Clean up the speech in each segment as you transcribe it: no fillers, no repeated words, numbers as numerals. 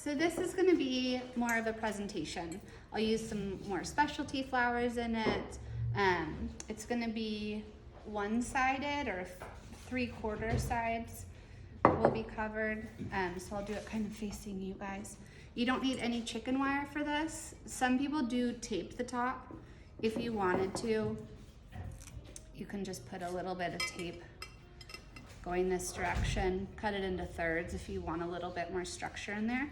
So this is going to be more of a presentation. I'll use some more specialty flowers in it. It's going to be one-sided or three-quarter sides will be covered. So I'll do it kind of facing you guys. You don't need any chicken wire for this. Some people do tape the top. If you wanted to, you can just put a little bit of tape going this direction, cut it into thirds if you want a little bit more structure in there.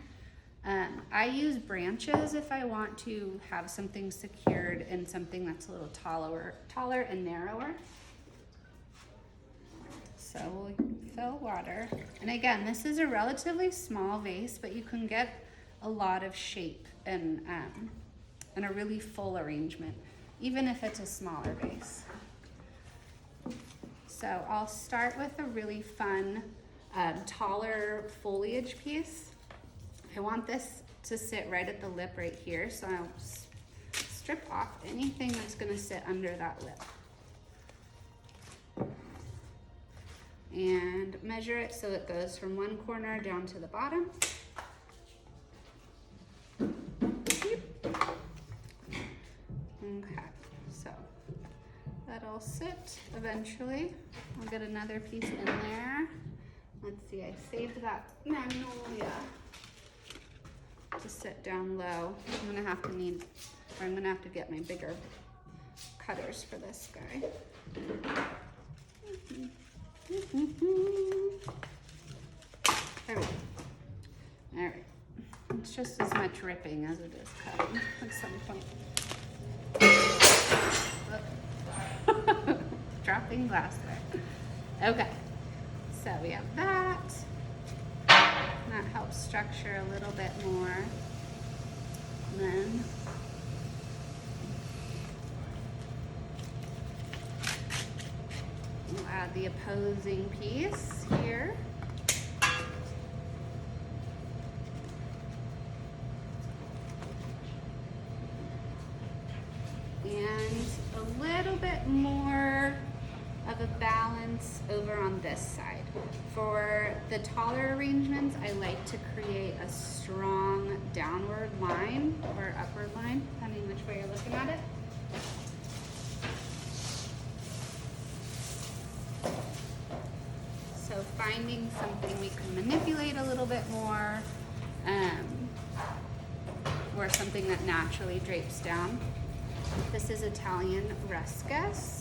I use branches if I want to have something secured in something that's a little taller and narrower. So we'll fill water. And again, this is a relatively small vase, but you can get a lot of shape and a really full arrangement, even if it's a smaller vase. So I'll start with a really fun, taller foliage piece. I want this to sit right at the lip right here, so I'll strip off anything that's gonna sit under that lip. And measure it so it goes from one corner down to the bottom. Okay, so that'll sit eventually. I'll get another piece in there. Let's see, I saved that magnolia to sit down low. I'm gonna have to get my bigger cutters for this guy. There we go. All right. It's just as much ripping as it is cutting at some point. Dropping glassware. Okay. So we have that. That helps structure a little bit more. And then we'll add the opposing piece here. And a little bit more of a balance over on this side. For the taller arrangements, I like to create a strong downward line or upward line, depending which way you're looking at it. So finding something we can manipulate a little bit more, or something that naturally drapes down. This is Italian ruscus.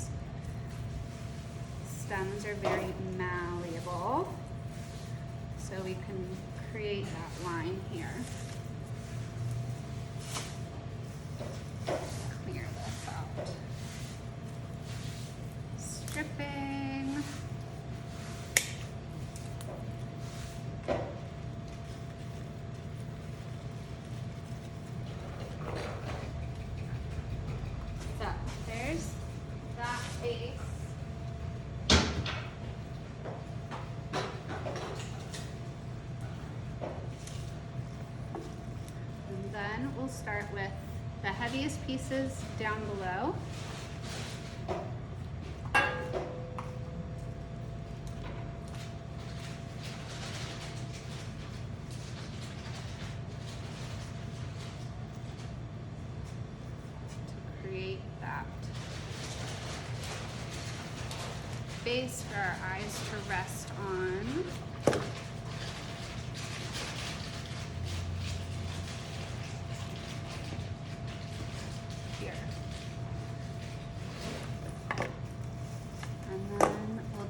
Stems are very malleable, so we can create that line here. Clear this out. Stripping. So there's that base. Then we'll start with the heaviest pieces down below. To create that base for our eyes to rest on.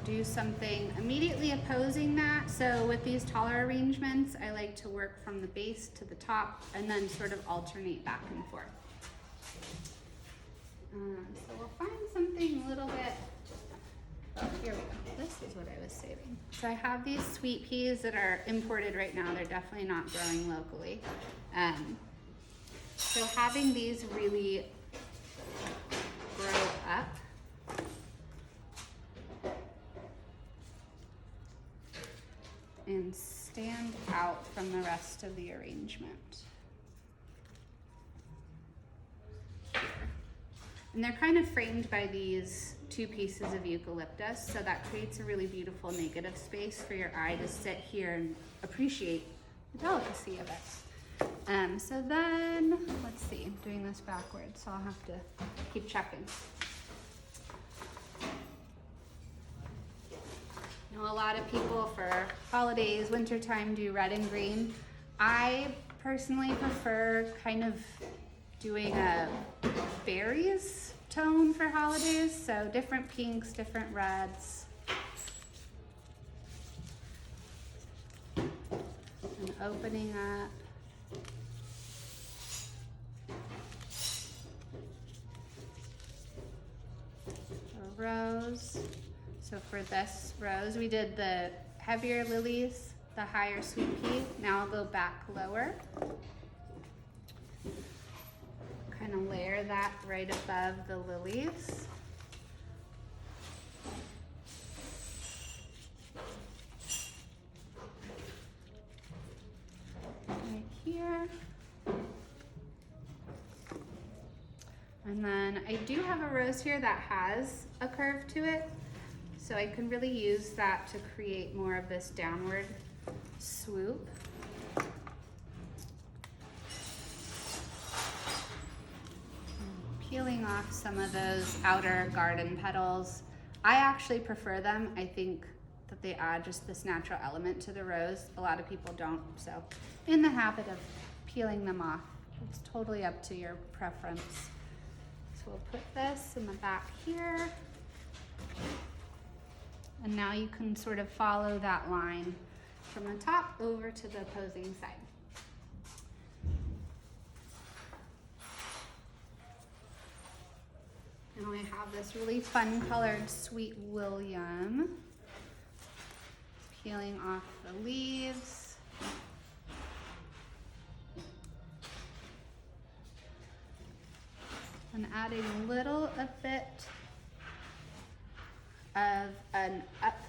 Do something immediately opposing that. So with these taller arrangements, I like to work from the base to the top and then sort of alternate back and forth. So we'll find something a little bit, oh, here we go. This is what I was saving. So I have these sweet peas that are imported right now. They're definitely not growing locally. So having these really grow up and stand out from the rest of the arrangement. And they're kind of framed by these two pieces of eucalyptus, so that creates a really beautiful negative space for your eye to sit here and appreciate the delicacy of it. So then, let's see, I'm doing this backwards, so I'll have to keep checking. You know, a lot of people for holidays, wintertime, do red and green. I personally prefer kind of doing a berries tone for holidays, so different pinks, different reds. And opening up. A rose. So for this rose, we did the heavier lilies, the higher sweet pea. Now I'll go back lower. Kind of layer that right above the lilies. Right here. And then I do have a rose here that has a curve to it. So I can really use that to create more of this downward swoop. Peeling off some of those outer garden petals. I actually prefer them. I think that they add just this natural element to the rose. A lot of people don't, so in the habit of peeling them off. It's totally up to your preference. So we'll put this in the back here. And now you can sort of follow that line from the top over to the opposing side. Now I have this really fun colored Sweet William. Peeling off the leaves. And adding a little a bit of an up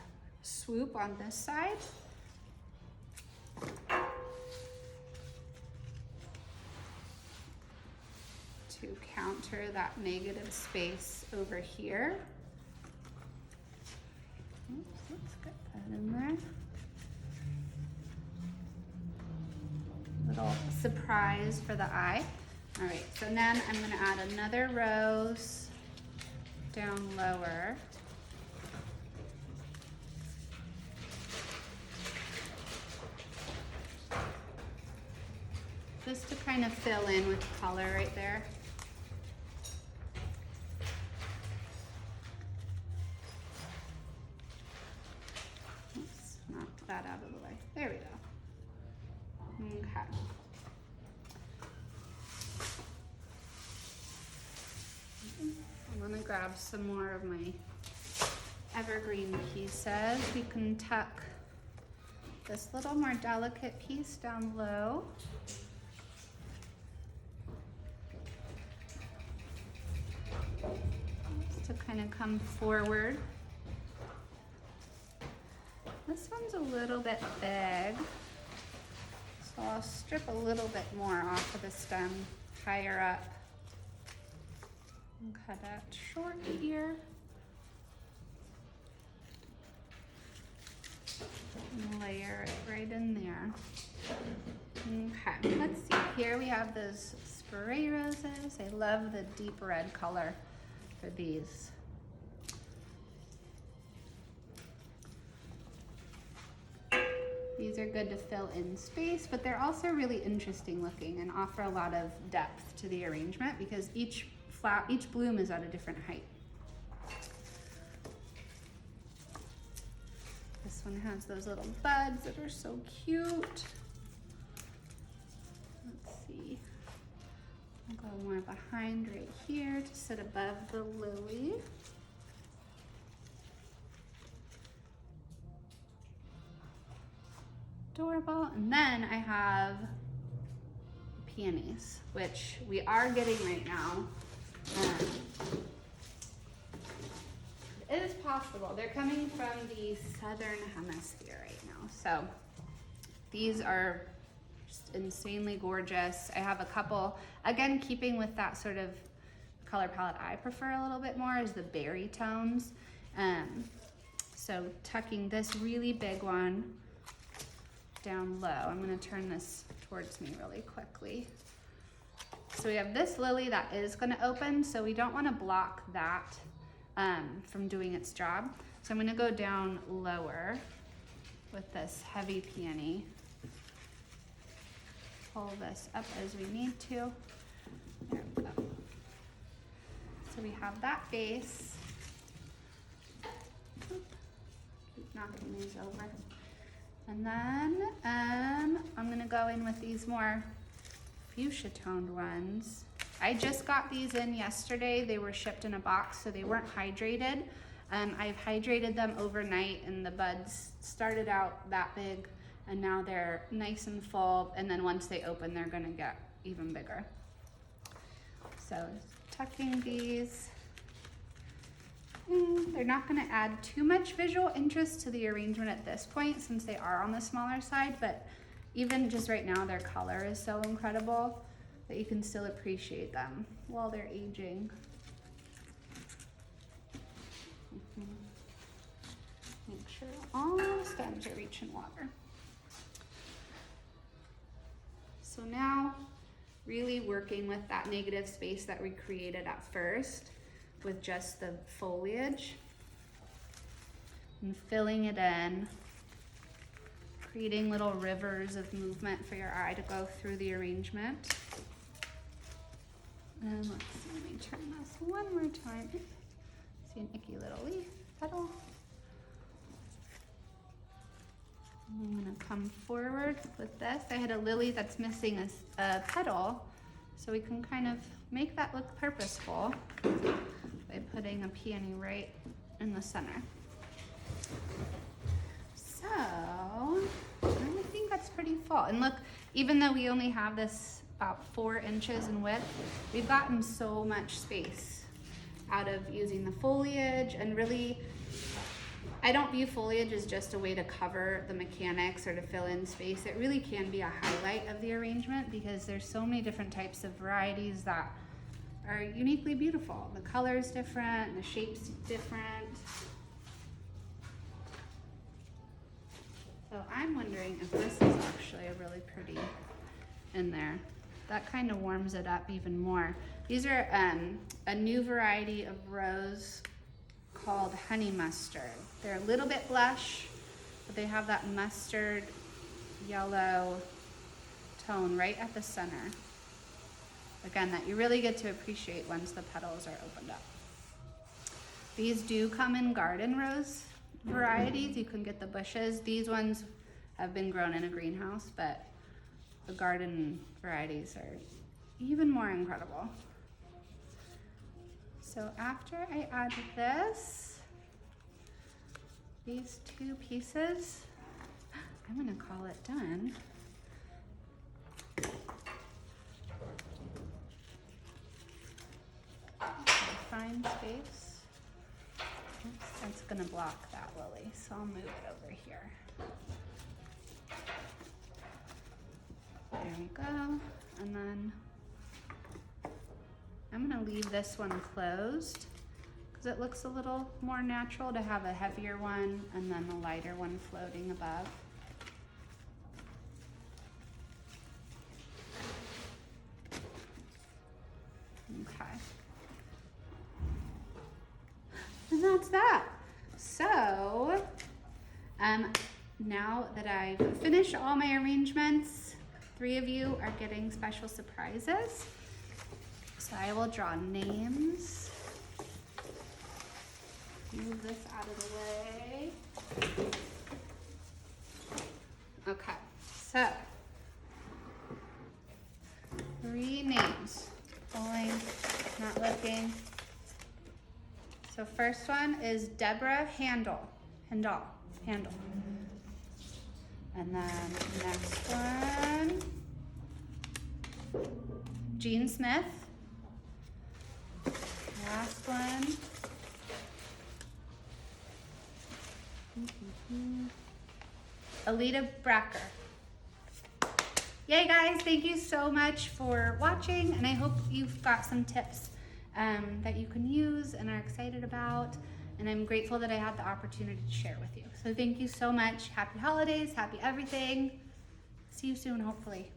swoop on this side. To counter that negative space over here. Oops, let's get that in there. Little surprise for the eye. All right, so then I'm gonna add another rose down lower. Just to kind of fill in with color right there. Oops, knocked that out of the way. There we go. Okay. I'm gonna grab some more of my evergreen pieces. We can tuck this little more delicate piece down low. Just to kind of come forward. This one's a little bit big, so I'll strip a little bit more off of the stem higher up. And cut that short here. And layer it right in there. Okay, let's see. Here we have those spray roses. I love the deep red color for these. These are good to fill in space, but they're also really interesting looking and offer a lot of depth to the arrangement because each bloom is at a different height. This one has those little buds that are so cute. Let's see. I'll go more behind right here to sit above the lily. Adorable. And then I have peonies, which we are getting right now. It is possible. They're coming from the southern hemisphere right now. So these are just insanely gorgeous. I have a couple, again, keeping with that sort of color palette I prefer a little bit more is the berry tones. So tucking this really big one down low. I'm gonna turn this towards me really quickly. So we have this lily that is gonna open, so we don't wanna block that from doing its job. So I'm gonna go down lower with this heavy peony. Pull this up as we need to. There we go. So we have that base. Oop. Keep knocking these over. And then I'm gonna go in with these more fuchsia toned ones. I just got these in yesterday. They were shipped in a box, so they weren't hydrated. I've hydrated them overnight, and the buds started out that big, and now they're nice and full, and then once they open, they're gonna get even bigger. So tucking these. They're not gonna add too much visual interest to the arrangement at this point since they are on the smaller side, but even just right now, their color is so incredible that you can still appreciate them while they're aging. Make sure all stems are reaching water. So now, really working with that negative space that we created at first with just the foliage and filling it in, creating little rivers of movement for your eye to go through the arrangement. And let's see, let me turn this one more time. See an icky little leaf petal. I'm gonna come forward with this. I had a lily that's missing a petal, so we can kind of make that look purposeful by putting a peony right in the center. So, I think that's pretty full. And look, even though we only have this about 4 inches in width, we've gotten so much space out of using the foliage. And really, I don't view foliage as just a way to cover the mechanics or to fill in space. It really can be a highlight of the arrangement because there's so many different types of varieties that are uniquely beautiful. The color's different, the shape's different. So I'm wondering if this is actually a really pretty in there. That kind of warms it up even more. These are a new variety of rose called honey mustard. They're a little bit blush, but they have that mustard yellow tone right at the center. Again, that you really get to appreciate once the petals are opened up. These do come in garden rose varieties. You can get the bushes. These ones have been grown in a greenhouse, but the garden varieties are even more incredible. So after I add this, these 2 pieces, I'm gonna call it done. Find space. Oops, that's gonna block that lily, so I'll move it over here. There we go. And then I'm gonna leave this one closed because it looks a little more natural to have a heavier one and then the lighter one floating above. Okay. And that's that. So, now that I've finished all my arrangements, 3 of you are getting special surprises. So I will draw names. Move this out of the way. Okay, so 3 names. Pulling, not looking. So first one is Deborah Handel. And then next one, Jean Smith. Last one. Alita Bracker. Yay guys, thank you so much for watching, and I hope you've got some tips that you can use and are excited about, and I'm grateful that I had the opportunity to share with you. So thank you so much. Happy holidays, happy everything. See you soon, hopefully.